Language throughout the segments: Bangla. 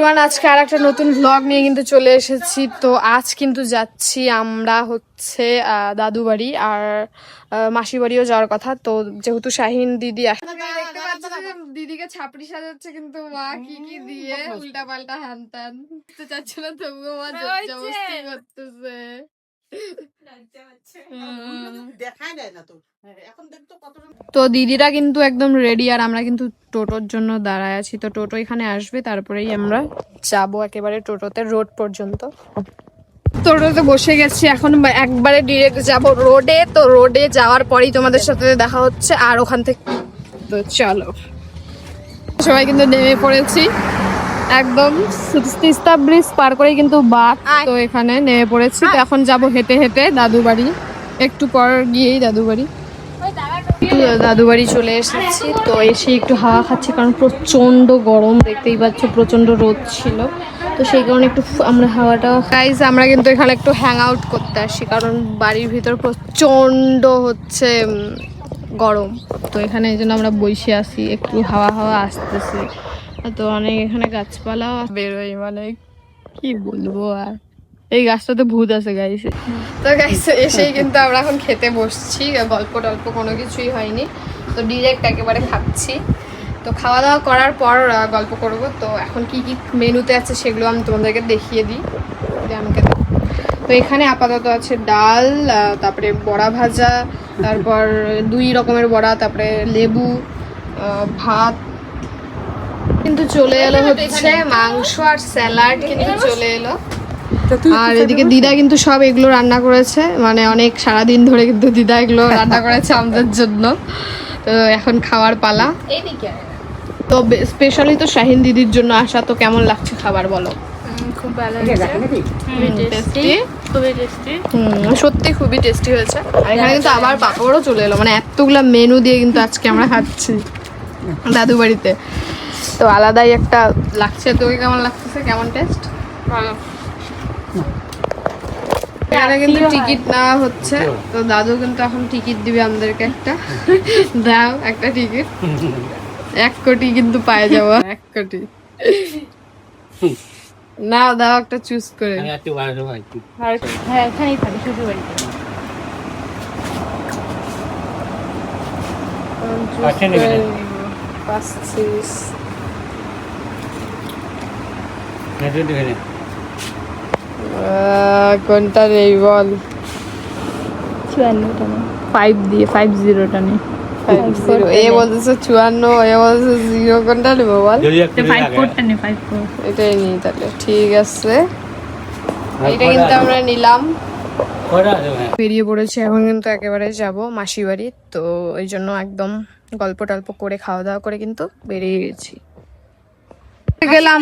এভরিওয়ান, আজকে আর একটা নতুন ভ্লগ নিয়ে কিন্তু চলে এসেছি। তো আজ কিন্তু যাচ্ছি আমরা হচ্ছে দাদু বাড়ি আর মাসি বাড়িও যাওয়ার কথা। তো যেহেতু শাহিন দিদি দেখতে পাচ্ছি দিদিকে ছাপড়ি সাজাচ্ছে, কিন্তু মা কি কি দিয়ে উল্টা পাল্টা হ্যান ত্যান তো চাচ্ছিল, তবুও মা জবরদস্তি করতেছে। তো দিদিরা কিন্তু একদম রেডি আর আমরা কিন্তু টোটোর জন্য দাঁড়ায় আছি। তো টোটো এখানে আসবে, তারপরেই আমরা যাবো একেবারে টোটোতে রোড পর্যন্ত। টোটোতে বসে গেছি, এখন একবারে ডিরেক্ট যাব রোডে। তো রোডে যাওয়ার পরেই তোমাদের সাথে দেখা হচ্ছে। আর ওখান থেকে তো চলো, সবাই কিন্তু নেমে পড়েছি একদম তিস্তা ব্রিজ পার করেই কিন্তু বাস। তো এখানে নেমে পড়েছি। তো এখন যাব হেঁটে হেঁটে দাদু বাড়ি, একটু পর গিয়েই দাদু বাড়ি। দাদু বাড়ি চলে এসেছি। তো এসে একটু হাওয়া খাচ্ছি, কারণ প্রচন্ড গরম, দেখতেই পাচ্ছ প্রচন্ড রোদ ছিল। তো সেই কারণে একটু আমরা হাওয়াটা গাইজ, আমরা কিন্তু এখানে একটু হ্যাং আউট করতে আসি, কারণ বাড়ির ভিতর প্রচন্ড হচ্ছে গরম। তো এখানে এই জন্য আমরা বসে আসি, একটু হাওয়া হাওয়া আসতেছে। তো অনেক এখানে গাছপালা বেরোয়, মানে কি বলবো। আর এই গাছটাতে ভূত আছে গাইছে। তো গাইছে এসেই কিন্তু আমরা এখন খেতে বসছি, গল্প টল্প কোনো কিছুই হয়নি। তো ডিরেক্ট একেবারে খাচ্ছি। তো খাওয়া দাওয়া করার পর গল্প করব। তো এখন কি কি মেনুতে আছে সেগুলো আমি তোমাদেরকে দেখিয়ে দিই। আমাকে তো এখানে আপাতত আছে ডাল, তারপরে বড়া ভাজা, তারপর 2 রকমের বড়া, তারপরে লেবু, ভাত কিন্তু চলে এলো, হচ্ছে মাংস আর স্যালাড কিন্তু চলে এলো। আর এদিকে দিদা কিন্তু সব এগুলো রান্না করেছে, মানে অনেক সারাদিন ধরে কিন্তু দিদা এগুলো রান্না করেছে আমাদের জন্য। তো এখন খাওয়ার পালা। তো স্পেশালি তো শাহিন দিদির জন্য আসা। তো কেমন লাগছে খাবার বলো? খুব ভালো টেস্টি, খুবই টেস্টি। সত্যি খুবই টেস্টি হয়েছে। আর এখানে কিন্তু আবার পাপড়ও চলে এলো, মানে এতগুলা মেনু দিয়ে কিন্তু আজকে আমরা খাচ্ছি দাদু বাড়িতে। তো আলাদাই একটা লাগছে। তোকে কেমন লাগতেছে, কেমন টেস্ট? ভালো। এখানে কিন্তু টিকিট নেওয়া হচ্ছে। তো দাদু কিন্তু এখন টিকিট দিবে আমাদেরকে একটা। দাও একটা টিকিট, 1 কোটি কিন্তু পায়ে যাবো। 1 কোটি না, দাও একটা চুজ করে। হ্যাঁ, এখানেই থাকি শ্বশুর বাড়িতে। কোনটা নেই বল? 54টা নেই, 5 দিয়ে 50টা নেই। 50 এ বলতেছে 54, এ বলতেছে 0। কোনটা নেবো বল? 54টা নেই, 54। এটাই নিই তাহলে, ঠিক আছে। এটা কিন্তু আমরা নিলাম। বেরিয়ে পড়েছে, এখন কিন্তু একেবারে যাব মাসি বাড়ি। তো এই জন্য একদম গল্প টল্প করে খাওয়া দাওয়া করে কিন্তু বেরিয়ে গেছি, গেলাম।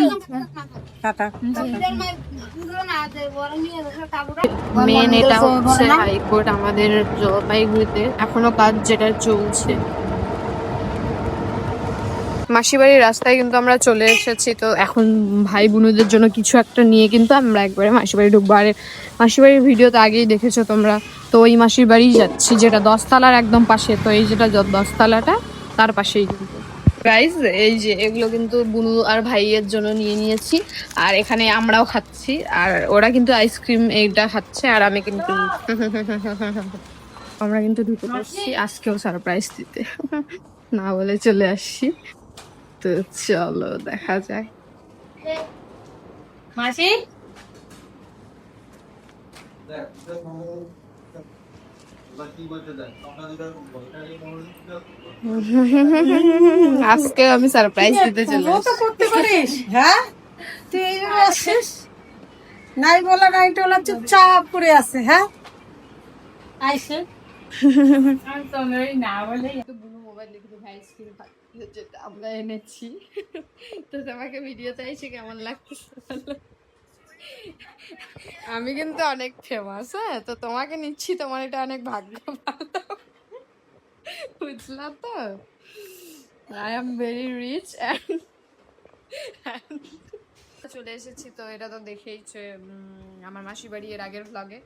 মেন এটা হচ্ছে হাইকোর্ট আমাদের জলপাইগুড়িতে, এখনো কাজ যেটা চলছে। মাসিবাড়ির রাস্তায় কিন্তু আমরা চলে এসেছি। তো এখন ভাই বোনদের জন্য কিছু একটা নিয়ে কিন্তু আমরা একবারে মাসিবাড়ি ঢুকবো। আর মাসিবাড়ির ভিডিও তো আগেই দেখেছো তোমরা। তো ওই মাসির বাড়ি যাচ্ছি, যেটা 10 তলার একদম পাশে। তো এই যেটা 10 তলাটা তার পাশেই কিন্তু গাইস, এই যে এগুলো কিন্তু বুনু আর ভাইয়ের জন্য নিয়ে নিয়েছি। আর এখানে আমরাও খাচ্ছি, আর ওরা কিন্তু আইসক্রিম এইটা খাচ্ছে, আর আমি কিন্তু আমরা কিন্তু ঢুকে পড়ছি আজকেও সারপ্রাইজ দিতে। না বলে চলে আসছি। তো চলো দেখা যায়। মাসি আজকে আমি সারপ্রাইজ দিতে চলে করতে পারিস, হ্যাঁ? তুই এইভাবে আসছিস, নাই বলা নাই টলা, চুপচাপ করে আছে। হ্যাঁ, আইসে না বলে মোবাইল দেখে ভাই আইসক্রিম যেটা আমরা এনেছি। তো তোমাকে ভিডিও চাইছি, কেমন লাগতেছে? আমি কিন্তু অনেক ফেমাস, হ্যাঁ। তো তোমাকে নিচ্ছি, তোমার এটা অনেক ভাগ্য ভালো, বুঝলা তো? আই এম ভেরি রিচ চলে এসেছি। তো এটা তো দেখেইছে আমার মাসি বাড়ি এর আগের ভ্লগে।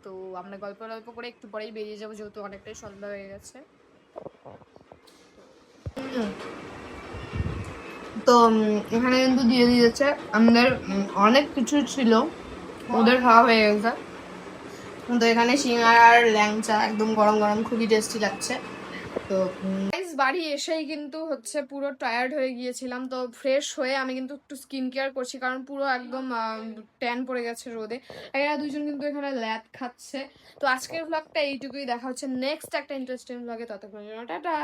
তো আমরা গল্প করে একটু পরেই বেরিয়ে যাবো, যেহেতু অনেকটাই সন্ধ্যা হয়ে গেছে। তো এখানে কিন্তু দিয়ে দিয়েছে আমাদের অনেক কিছু ছিল, ওদের খাওয়া হয়ে গেছে। তো এখানে সিঙ্গারা আর ল্যাংচা একদম গরম গরম, খুবই টেস্টি লাগছে। তো গাইস বাড়ি এসেই কিন্তু হচ্ছে পুরো টায়ার্ড হয়ে গিয়েছিলাম, তো ফ্রেশ হয়ে আমি কিন্তু একটু স্কিন কেয়ার করছি, কারণ পুরো একদম ট্যান পড়ে গেছে রোদে। এরা দুজন কিন্তু এখানে ল্যাদ খাচ্ছে। তো আজকের ব্লগটা এইটুকুই, দেখা হচ্ছে নেক্সট একটা ইন্টারেস্টিং ব্লগে, ততক্ষণের জন্য টাটা।